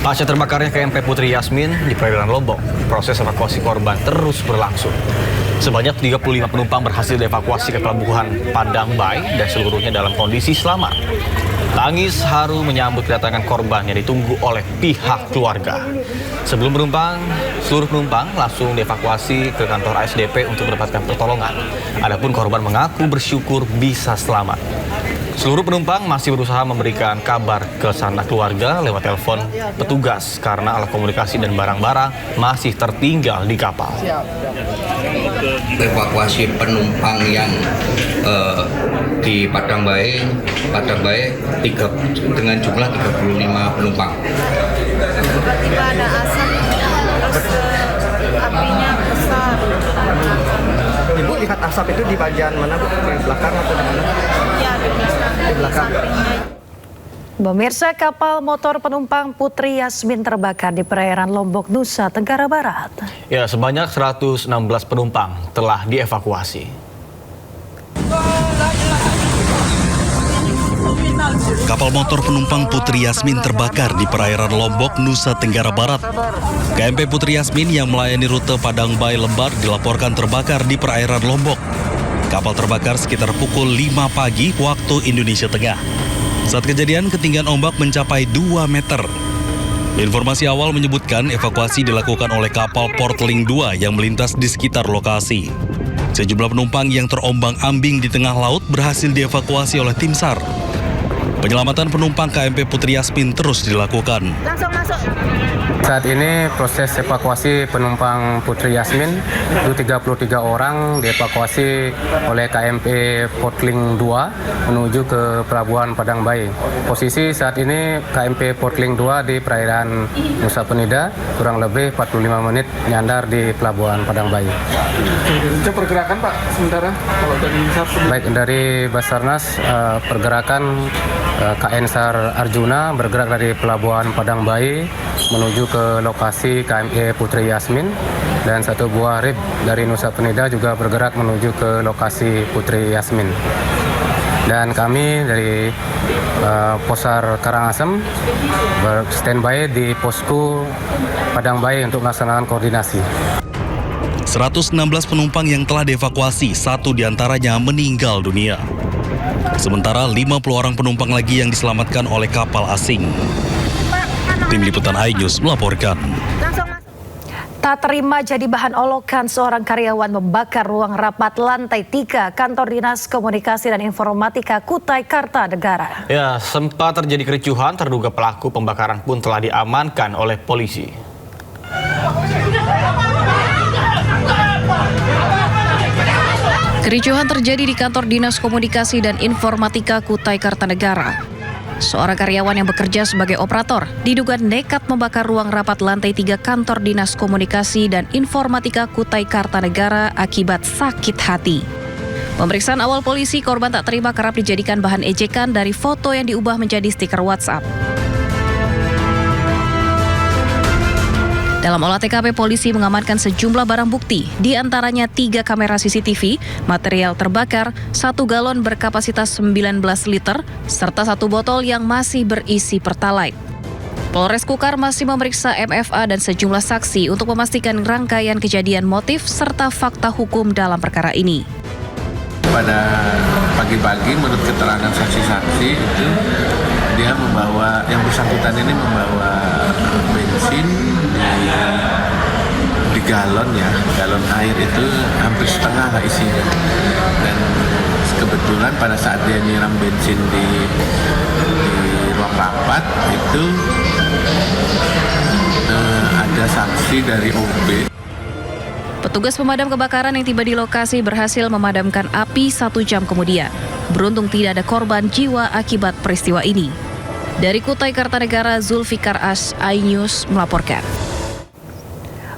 Pasca terbakarnya KMP Putri Yasmin di perairan Lombok, proses evakuasi korban terus berlangsung. Sebanyak 35 penumpang berhasil dievakuasi ke pelabuhan Padang Bay dan seluruhnya dalam kondisi selamat. Tangis haru menyambut kedatangan korban yang ditunggu oleh pihak keluarga. Seluruh penumpang langsung dievakuasi ke kantor ASDP untuk mendapatkan pertolongan. Adapun korban mengaku bersyukur bisa selamat. Seluruh penumpang masih berusaha memberikan kabar ke sanak keluarga lewat telepon petugas karena alat komunikasi dan barang-barang masih tertinggal di kapal. Evakuasi penumpang yang di Padang Bay dengan jumlah 35 penumpang. Tiba-tiba ada asap, terus apinya besar. Ibu lihat asap itu di bagian mana, Bu? Di belakang atau di mana? Iya, di belakang. Di belakang. Sampingnya. Pemirsa, kapal motor penumpang Putri Yasmin terbakar di perairan Lombok, Nusa Tenggara Barat. Ya, sebanyak 116 penumpang telah dievakuasi. Kapal motor penumpang Putri Yasmin terbakar di perairan Lombok, Nusa Tenggara Barat. KMP Putri Yasmin yang melayani rute Padang Bay Lembar dilaporkan terbakar di perairan Lombok. Kapal terbakar sekitar pukul 5 pagi waktu Indonesia Tengah. Saat kejadian, ketinggian ombak mencapai 2 meter. Informasi awal menyebutkan evakuasi dilakukan oleh kapal Portling 2 yang melintas di sekitar lokasi. Sejumlah penumpang yang terombang-ambing di tengah laut berhasil dievakuasi oleh tim SAR. Penyelamatan penumpang KMP Putri Yasmin terus dilakukan. Langsung masuk. Saat ini proses evakuasi penumpang Putri Yasmin itu 33 orang dievakuasi oleh KMP Portling 2 menuju ke pelabuhan Padang Bay. Posisi saat ini KMP Portling 2 di perairan Nusa Penida kurang lebih 45 menit nyandar di pelabuhan Padang Bay. Itu pergerakan, Pak, sementara kalau dari SAR. Baik, dari Basarnas pergerakan KN SAR Arjuna bergerak dari pelabuhan Padang Bay menuju ke lokasi KMP Putri Yasmin, dan satu buah RIB dari Nusa Penida juga bergerak menuju ke lokasi Putri Yasmin. Dan kami dari Posar Karangasem standby di posko Padang Bay untuk melaksanakan koordinasi. 116 penumpang yang telah dievakuasi, 1 diantaranya meninggal dunia. Sementara 50 orang penumpang lagi yang diselamatkan oleh kapal asing. Tim Liputan iNews melaporkan. Tak terima jadi bahan olokan, seorang karyawan membakar ruang rapat lantai 3 kantor Dinas Komunikasi dan Informatika Kutai Kartanegara. Ya, sempat terjadi kericuhan, terduga pelaku pembakaran pun telah diamankan oleh polisi. Kericuhan terjadi di kantor Dinas Komunikasi dan Informatika Kutai Kartanegara. Seorang karyawan yang bekerja sebagai operator diduga nekat membakar ruang rapat lantai 3 kantor Dinas Komunikasi dan Informatika Kutai Kartanegara akibat sakit hati. Pemeriksaan awal polisi, korban tak terima kerap dijadikan bahan ejekan dari foto yang diubah menjadi stiker WhatsApp. Dalam olah TKP, polisi mengamankan sejumlah barang bukti, di antaranya 3 kamera CCTV, material terbakar, 1 galon berkapasitas 19 liter, serta 1 botol yang masih berisi Pertalite. Polres Kukar masih memeriksa MFA dan sejumlah saksi untuk memastikan rangkaian kejadian, motif, serta fakta hukum dalam perkara ini. Pada pagi-pagi, menurut keterangan saksi-saksi itu dia membawa, yang bersangkutan ini membawa bensin di galon ya, galon air itu hampir setengah lah isinya. Dan kebetulan pada saat dia nyiram bensin di ruang rapat itu ada saksi dari OB. Petugas pemadam kebakaran yang tiba di lokasi berhasil memadamkan api 1 jam kemudian. Beruntung tidak ada korban jiwa akibat peristiwa ini. Dari Kutai Kartanegara, Zulfikar As, iNews melaporkan.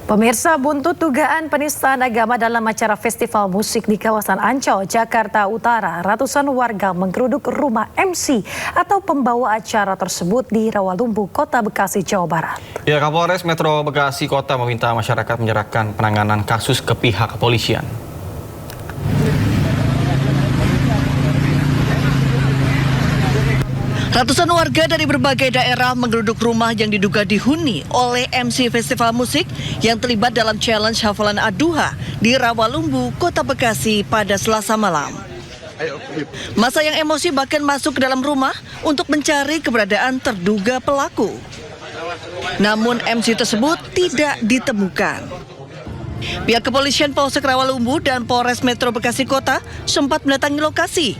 Pemirsa, buntut dugaan penistaan agama dalam acara festival musik di kawasan Ancol, Jakarta Utara, ratusan warga menggeruduk rumah MC atau pembawa acara tersebut di Rawalumbu, Kota Bekasi, Jawa Barat. Ya, Kapolres Metro Bekasi Kota meminta masyarakat menyerahkan penanganan kasus ke pihak kepolisian. Ratusan warga dari berbagai daerah menggeruduk rumah yang diduga dihuni oleh MC Festival Musik yang terlibat dalam challenge hafalan Ad-Duha di Rawalumbu, Kota Bekasi pada Selasa malam. Massa yang emosi bahkan masuk ke dalam rumah untuk mencari keberadaan terduga pelaku. Namun MC tersebut tidak ditemukan. Pihak kepolisian Polsek Rawalumbu dan Polres Metro Bekasi Kota sempat mendatangi lokasi.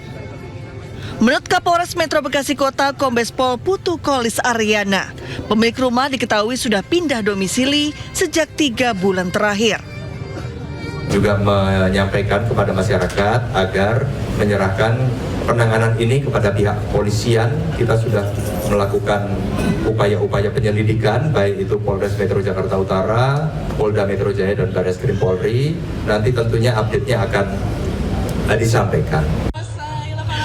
Menurut Kapolres Metro Bekasi Kota, Kombes Pol Putu Kolis Aryana, pemilik rumah diketahui sudah pindah domisili sejak 3 bulan terakhir. Juga menyampaikan kepada masyarakat agar menyerahkan penanganan ini kepada pihak kepolisian. Kita sudah melakukan upaya-upaya penyelidikan, baik itu Polres Metro Jakarta Utara, Polda Metro Jaya, dan Barreskrim Polri. Nanti tentunya update-nya akan disampaikan.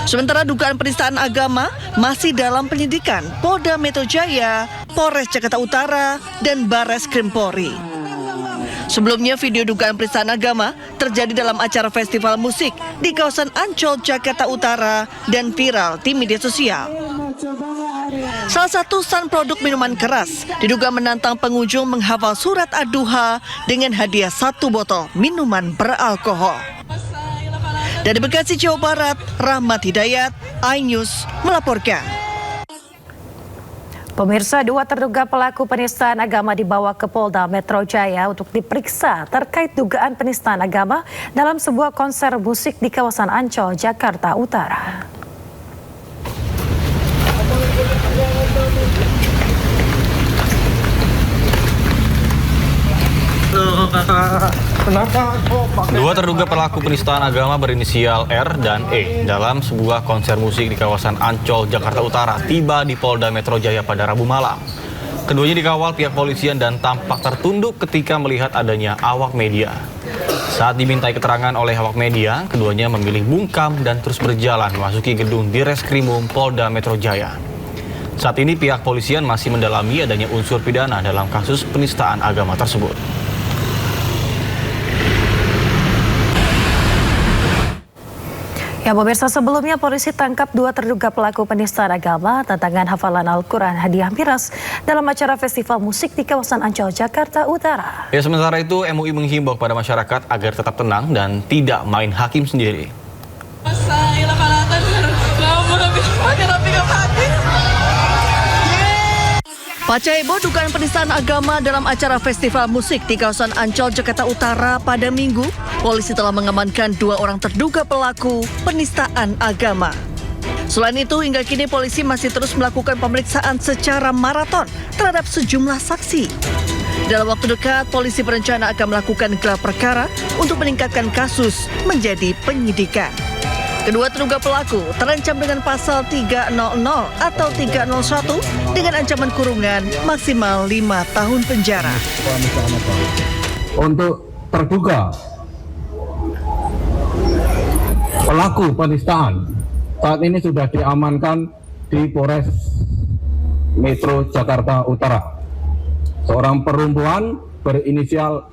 Sementara dugaan penistaan agama masih dalam penyidikan Polda Metro Jaya, Polres Jakarta Utara, dan Barreskrim Polri. Sebelumnya video dugaan penistaan agama terjadi dalam acara festival musik di kawasan Ancol, Jakarta Utara dan viral di media sosial. Salah satu stand produk minuman keras diduga menantang pengunjung menghafal surat Ad-Duha dengan hadiah 1 botol minuman beralkohol. Dari Bekasi, Jawa Barat, Rahmat Hidayat, iNews melaporkan. Pemirsa, 2 terduga pelaku penistaan agama dibawa ke Polda Metro Jaya untuk diperiksa terkait dugaan penistaan agama dalam sebuah konser musik di kawasan Ancol, Jakarta Utara. Dua terduga pelaku penistaan agama berinisial R dan E dalam sebuah konser musik di kawasan Ancol, Jakarta Utara tiba di Polda Metro Jaya pada Rabu malam. Keduanya dikawal pihak polisian dan tampak tertunduk ketika melihat adanya awak media. Saat dimintai keterangan oleh awak media, keduanya memilih bungkam dan terus berjalan memasuki gedung Direskrimum Polda Metro Jaya. Saat ini pihak polisian masih mendalami adanya unsur pidana dalam kasus penistaan agama tersebut. Ya, pemirsa, sebelumnya polisi tangkap 2 terduga pelaku penistaan agama tantangan hafalan Al-Quran hadiah miras dalam acara festival musik di kawasan Ancol, Jakarta Utara. Ya, sementara itu MUI menghimbau kepada masyarakat agar tetap tenang dan tidak main hakim sendiri. Pasca heboh dugaan penistaan agama dalam acara festival musik di kawasan Ancol, Jakarta Utara pada Minggu, polisi telah mengamankan 2 orang terduga pelaku penistaan agama. Selain itu, hingga kini polisi masih terus melakukan pemeriksaan secara maraton terhadap sejumlah saksi. Dalam waktu dekat, polisi berencana akan melakukan gelar perkara untuk meningkatkan kasus menjadi penyidikan. Kedua terduga pelaku terancam dengan pasal 300 atau 301 dengan ancaman kurungan maksimal 5 tahun penjara. Untuk terduga pelaku penistaan saat ini sudah diamankan di Polres Metro Jakarta Utara. Seorang perempuan berinisial